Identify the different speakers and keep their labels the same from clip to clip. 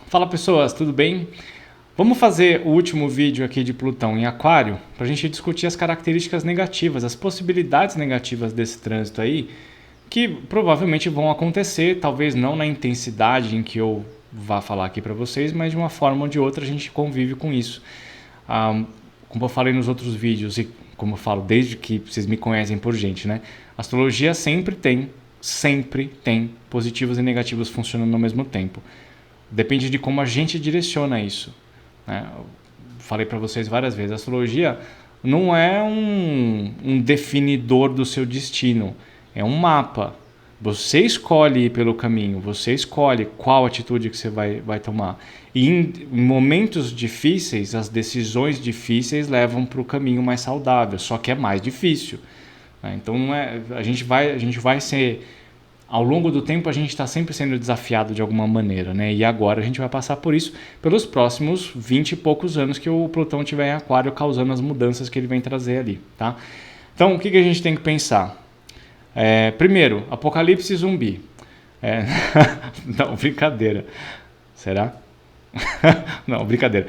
Speaker 1: Fala pessoas, tudo bem? Vamos fazer o último vídeo aqui de Plutão em Aquário para a gente discutir as características negativas, as possibilidades negativas desse trânsito aí, que provavelmente vão acontecer, talvez não na intensidade em que eu vá falar aqui para vocês, mas de uma forma ou de outra a gente convive com isso. Como eu falei nos outros vídeos e como eu falo desde que vocês me conhecem por gente, né? Astrologia sempre tem positivos e negativos funcionando ao mesmo tempo. Depende de como a gente direciona isso, né? Eu falei para vocês várias vezes, a astrologia não é um definidor do seu destino, é um mapa. Você escolhe ir pelo caminho, você escolhe qual atitude que você vai tomar. E em momentos difíceis, as decisões difíceis levam para o caminho mais saudável, só que é mais difícil, né? Então não é, a gente vai ser... Ao longo do tempo a gente está sempre sendo desafiado de alguma maneira, né? E agora a gente vai passar por isso pelos próximos 20 e poucos anos que o Plutão estiver em Aquário, causando as mudanças que ele vem trazer ali, tá? Então o que a gente tem que pensar? Primeiro, apocalipse zumbi. Não, brincadeira. Será? Não, brincadeira.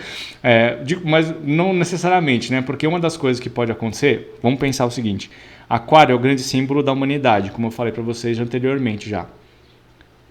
Speaker 1: Mas não necessariamente, né? Porque uma das coisas que pode acontecer, vamos pensar o seguinte: Aquário é o grande símbolo da humanidade, como eu falei para vocês anteriormente já.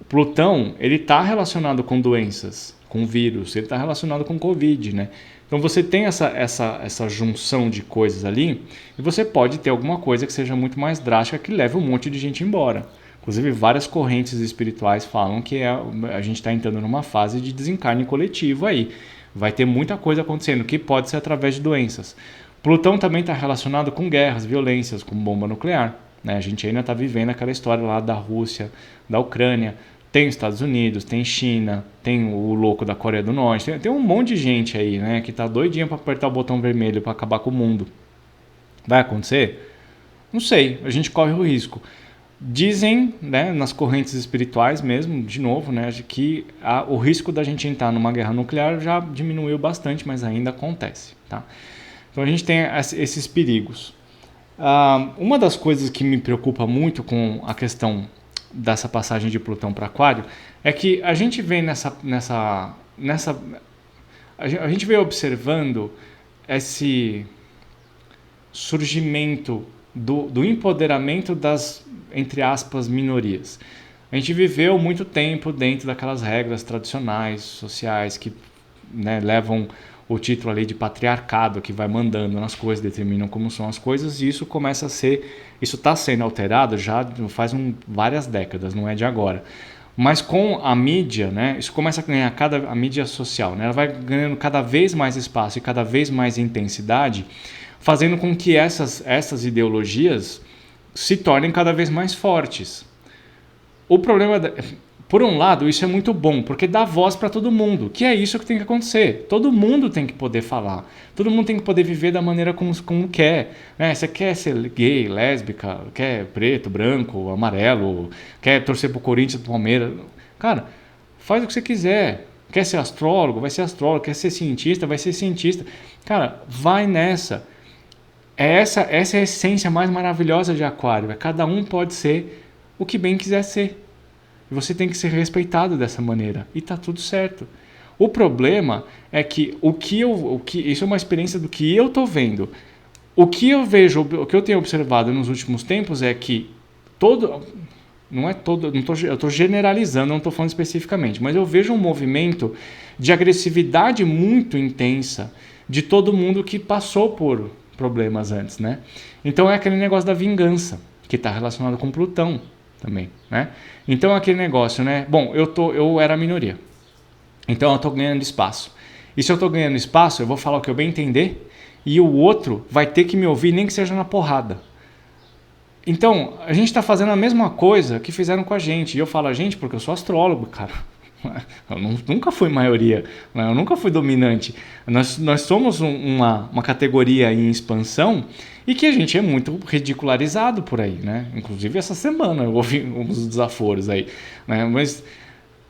Speaker 1: Plutão, ele está relacionado com doenças, com vírus, ele está relacionado com Covid, né? Então você tem essa junção de coisas ali e você pode ter alguma coisa que seja muito mais drástica que leve um monte de gente embora. Inclusive, várias correntes espirituais falam que a gente está entrando numa fase de desencarne coletivo aí. Vai ter muita coisa acontecendo, que pode ser através de doenças. Plutão também está relacionado com guerras, violências, com bomba nuclear, né? A gente ainda está vivendo aquela história lá da Rússia, da Ucrânia. Tem os Estados Unidos, tem China, tem o louco da Coreia do Norte. Tem um monte de gente aí, né, que está doidinha para apertar o botão vermelho para acabar com o mundo. Vai acontecer? Não sei, a gente corre o risco. Dizem, né, nas correntes espirituais mesmo, de novo, né, de que o risco da gente entrar numa guerra nuclear já diminuiu bastante, mas ainda acontece, tá? Então a gente tem esses perigos. Uma das coisas que me preocupa muito com a questão dessa passagem de Plutão para Aquário é que a gente vem a gente vem observando esse surgimento do empoderamento das, entre aspas, minorias. A gente viveu muito tempo dentro daquelas regras tradicionais, sociais, que, né, levam o título ali de patriarcado, que vai mandando nas coisas, determinam como são as coisas, e isso começa a ser... Isso está sendo alterado já faz várias décadas, não é de agora. Mas com a mídia, né, isso começa a ganhar a mídia social, né, ela vai ganhando cada vez mais espaço e cada vez mais intensidade, fazendo com que essas ideologias se tornem cada vez mais fortes. O problema, por um lado, isso é muito bom, porque dá voz para todo mundo, que é isso que tem que acontecer. Todo mundo tem que poder falar, todo mundo tem que poder viver da maneira como quer, né? Você quer ser gay, lésbica, quer preto, branco, amarelo, quer torcer pro Corinthians, pro Palmeiras. Cara, faz o que você quiser. Quer ser astrólogo, vai ser astrólogo. Quer ser cientista, vai ser cientista. Cara, vai nessa. Essa é a essência mais maravilhosa de Aquário. Cada um pode ser o que bem quiser ser. E você tem que ser respeitado dessa maneira. E tá tudo certo. O problema é que isso é uma experiência do que eu tô vendo. O que eu vejo, o que eu tenho observado nos últimos tempos é que eu estou generalizando, não estou falando especificamente, mas eu vejo um movimento de agressividade muito intensa de todo mundo que passou por problemas antes, né? Então é aquele negócio da vingança, que está relacionado com Plutão também, né? Então é aquele negócio, né? Bom, eu era a minoria, então eu estou ganhando espaço. E se eu estou ganhando espaço, eu vou falar o que eu bem entender, e o outro vai ter que me ouvir, nem que seja na porrada. Então, a gente está fazendo a mesma coisa que fizeram com a gente. E eu falo a gente porque eu sou astrólogo, cara. Eu nunca fui maioria, eu nunca fui dominante. Nós somos uma categoria em expansão e que a gente é muito ridicularizado por aí, né? Inclusive essa semana eu ouvi uns desaforos aí, né? Mas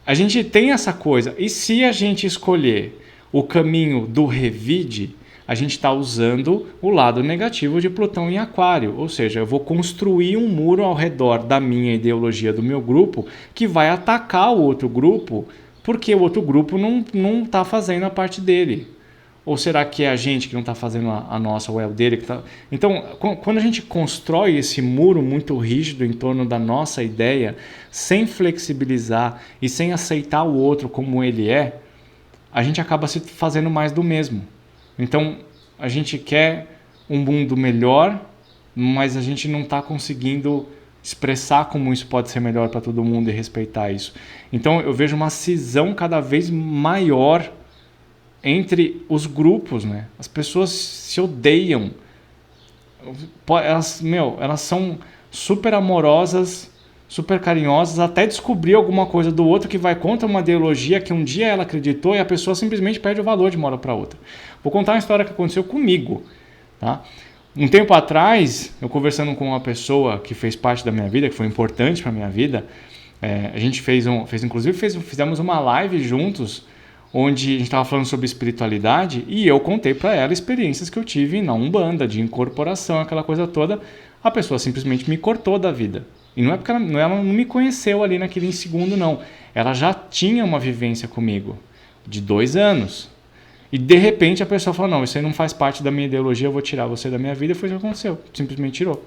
Speaker 1: a gente tem essa coisa. E se a gente escolher o caminho do revide, a gente está usando o lado negativo de Plutão em Aquário, ou seja, eu vou construir um muro ao redor da minha ideologia, do meu grupo, que vai atacar o outro grupo porque o outro grupo não está fazendo a parte dele. Ou será que é a gente que não está fazendo a nossa, ou é o dele que está... Então, quando a gente constrói esse muro muito rígido em torno da nossa ideia, sem flexibilizar e sem aceitar o outro como ele é, a gente acaba se fazendo mais do mesmo. Então, a gente quer um mundo melhor, mas a gente não está conseguindo expressar como isso pode ser melhor para todo mundo e respeitar isso. Então, eu vejo uma cisão cada vez maior entre os grupos, né? As pessoas se odeiam. Elas são super amorosas, super carinhosas, até descobrir alguma coisa do outro que vai contra uma ideologia que um dia ela acreditou e a pessoa simplesmente perde o valor de uma hora para outra. Vou contar uma história que aconteceu comigo, tá? Um tempo atrás, eu conversando com uma pessoa que fez parte da minha vida, que foi importante para a minha vida, a gente fizemos uma live juntos, onde a gente estava falando sobre espiritualidade e eu contei para ela experiências que eu tive na Umbanda, de incorporação, aquela coisa toda. A pessoa simplesmente me cortou da vida. E não é porque ela não me conheceu ali naquele segundo, não. Ela já tinha uma vivência comigo de 2 anos. E de repente a pessoa falou, não, isso aí não faz parte da minha ideologia, eu vou tirar você da minha vida. E foi o que aconteceu, simplesmente tirou,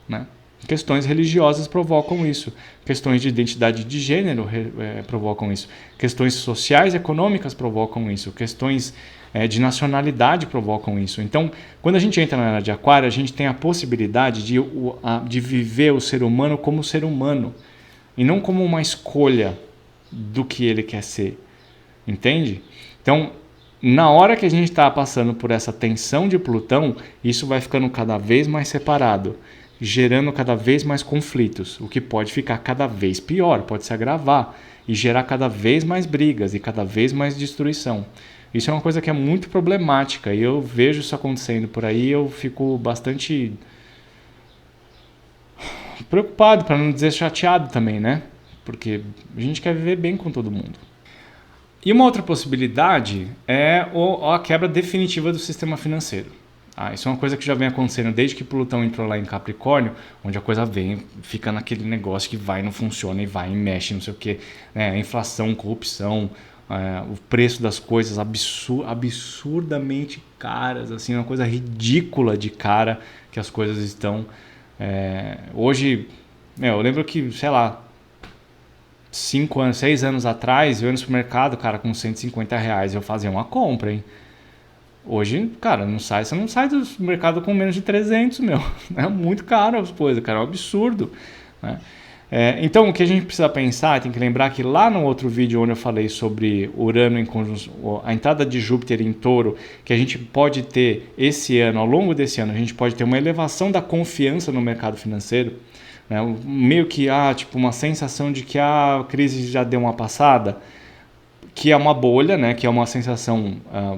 Speaker 1: né? Questões religiosas provocam isso, questões de identidade de gênero provocam isso, questões sociais e econômicas provocam isso, questões de nacionalidade provocam isso. Então, quando a gente entra na era de Aquário, a gente tem a possibilidade de viver o ser humano como ser humano e não como uma escolha do que ele quer ser, entende? Então, na hora que a gente está passando por essa tensão de Plutão, isso vai ficando cada vez mais separado, gerando cada vez mais conflitos, o que pode ficar cada vez pior, pode se agravar e gerar cada vez mais brigas e cada vez mais destruição. Isso é uma coisa que é muito problemática e eu vejo isso acontecendo por aí e eu fico bastante preocupado, para não dizer chateado também, né? Porque a gente quer viver bem com todo mundo. E uma outra possibilidade é a quebra definitiva do sistema financeiro. Isso é uma coisa que já vem acontecendo desde que Plutão entrou lá em Capricórnio, onde a coisa fica naquele negócio que vai, não funciona e vai e mexe, não sei o quê, né? A inflação, corrupção, o preço das coisas absurdamente caras, assim, uma coisa ridícula de cara que as coisas estão. Hoje, eu lembro que, sei lá, 5 anos, 6 anos atrás, eu ia no supermercado, cara, com R$150, eu fazia uma compra, hein? Hoje, cara, você não sai do mercado com menos de 300, meu. É muito caro as coisas, cara, é um absurdo, né? Então, o que a gente precisa pensar, tem que lembrar que lá no outro vídeo onde eu falei sobre Urano em conjunção, a entrada de Júpiter em Touro, que a gente pode ter esse ano, ao longo desse ano, a gente pode ter uma elevação da confiança no mercado financeiro, né? Meio que tipo uma sensação de que a crise já deu uma passada, que é uma bolha, né? Que é uma sensação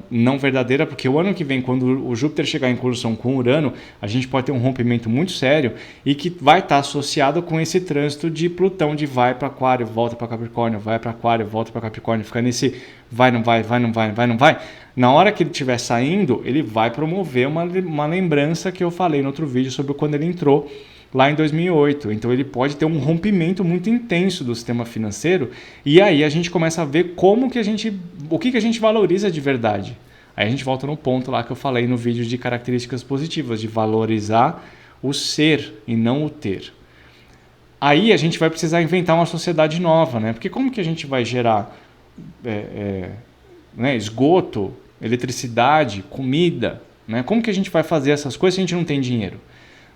Speaker 1: não verdadeira, porque o ano que vem, quando o Júpiter chegar em conjunção com Urano, a gente pode ter um rompimento muito sério e que vai estar associado com esse trânsito de Plutão, de vai para Aquário, volta para Capricórnio, vai para Aquário, volta para Capricórnio, fica nesse vai, não vai, vai, não vai, vai, não vai. Na hora que ele estiver saindo, ele vai promover uma lembrança que eu falei no outro vídeo sobre quando ele entrou lá em 2008. Então ele pode ter um rompimento muito intenso do sistema financeiro e aí a gente começa a ver o que a gente valoriza de verdade. Aí a gente volta no ponto lá que eu falei no vídeo de características positivas, de valorizar o ser e não o ter. Aí a gente vai precisar inventar uma sociedade nova, né? Porque como que a gente vai gerar esgoto, eletricidade, comida, né? Como que a gente vai fazer essas coisas se a gente não tem dinheiro?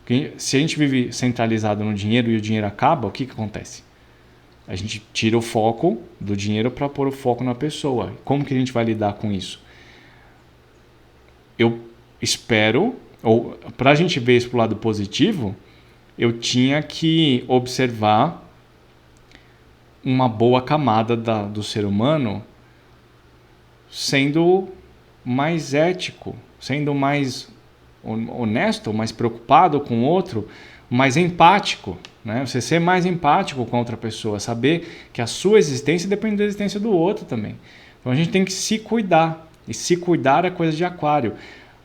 Speaker 1: Porque se a gente vive centralizado no dinheiro e o dinheiro acaba, o que acontece? A gente tira o foco do dinheiro para pôr o foco na pessoa. Como que a gente vai lidar com isso? Eu espero, ou para a gente ver isso pro lado positivo, eu tinha que observar uma boa camada do ser humano sendo mais ético, sendo mais honesto, mais preocupado com o outro, mais empático, né? Você ser mais empático com outra pessoa, saber que a sua existência depende da existência do outro também. Então a gente tem que se cuidar, e se cuidar é coisa de Aquário.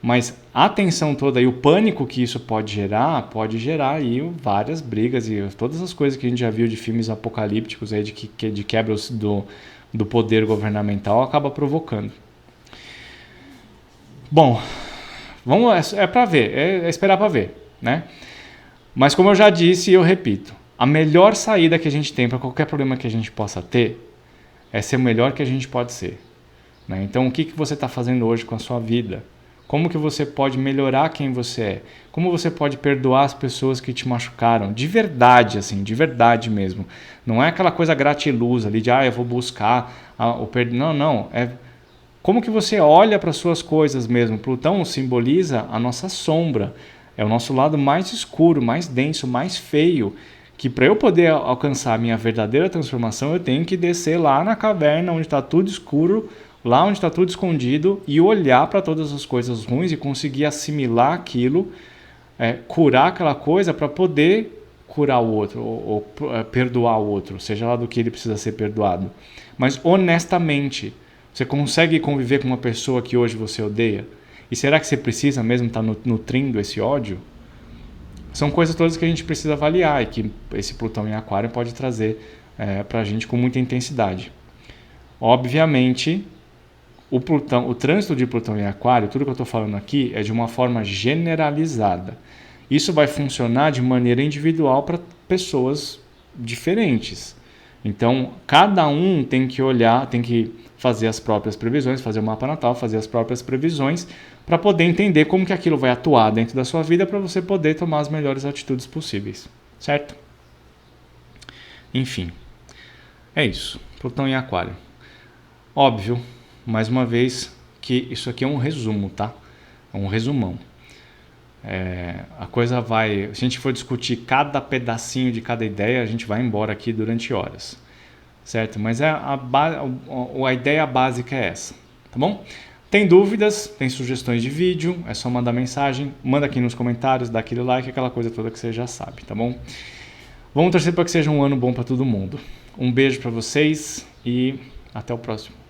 Speaker 1: Mas a tensão toda e o pânico que isso pode gerar aí várias brigas e todas as coisas que a gente já viu de filmes apocalípticos aí de quebra do poder governamental acaba provocando. Bom, é para ver, é esperar para ver, né? Mas como eu já disse e eu repito, a melhor saída que a gente tem para qualquer problema que a gente possa ter é ser o melhor que a gente pode ser, né? Então, o que você está fazendo hoje com a sua vida? Como que você pode melhorar quem você é? Como você pode perdoar as pessoas que te machucaram? De verdade, assim, de verdade mesmo. Não é aquela coisa gratiluz ali de, eu vou buscar o perdão. Não. É como que você olha para as suas coisas mesmo. Plutão simboliza a nossa sombra. É o nosso lado mais escuro, mais denso, mais feio. Que para eu poder alcançar a minha verdadeira transformação, eu tenho que descer lá na caverna onde está tudo escuro, lá onde está tudo escondido, e olhar para todas as coisas ruins e conseguir assimilar aquilo, curar aquela coisa para poder curar o outro, ou perdoar o outro, seja lá do que ele precisa ser perdoado. Mas honestamente, você consegue conviver com uma pessoa que hoje você odeia? E será que você precisa mesmo estar nutrindo esse ódio? São coisas todas que a gente precisa avaliar e que esse Plutão em Aquário pode trazer para a gente com muita intensidade. Obviamente, o trânsito de Plutão em Aquário, tudo que eu estou falando aqui é de uma forma generalizada. Isso vai funcionar de maneira individual para pessoas diferentes. Então, cada um tem que olhar, tem que fazer as próprias previsões, fazer o mapa natal, fazer as próprias previsões, para poder entender como que aquilo vai atuar dentro da sua vida para você poder tomar as melhores atitudes possíveis, certo? Enfim, é isso. Plutão em Aquário. Óbvio, mais uma vez, que isso aqui é um resumo, tá? É um resumão. A coisa vai... Se a gente for discutir cada pedacinho de cada ideia, a gente vai embora aqui durante horas, certo? Mas a ideia básica é essa, tá bom? Tem dúvidas, tem sugestões de vídeo, é só mandar mensagem, manda aqui nos comentários, dá aquele like, aquela coisa toda que você já sabe, tá bom? Vamos torcer para que seja um ano bom para todo mundo. Um beijo para vocês e até o próximo.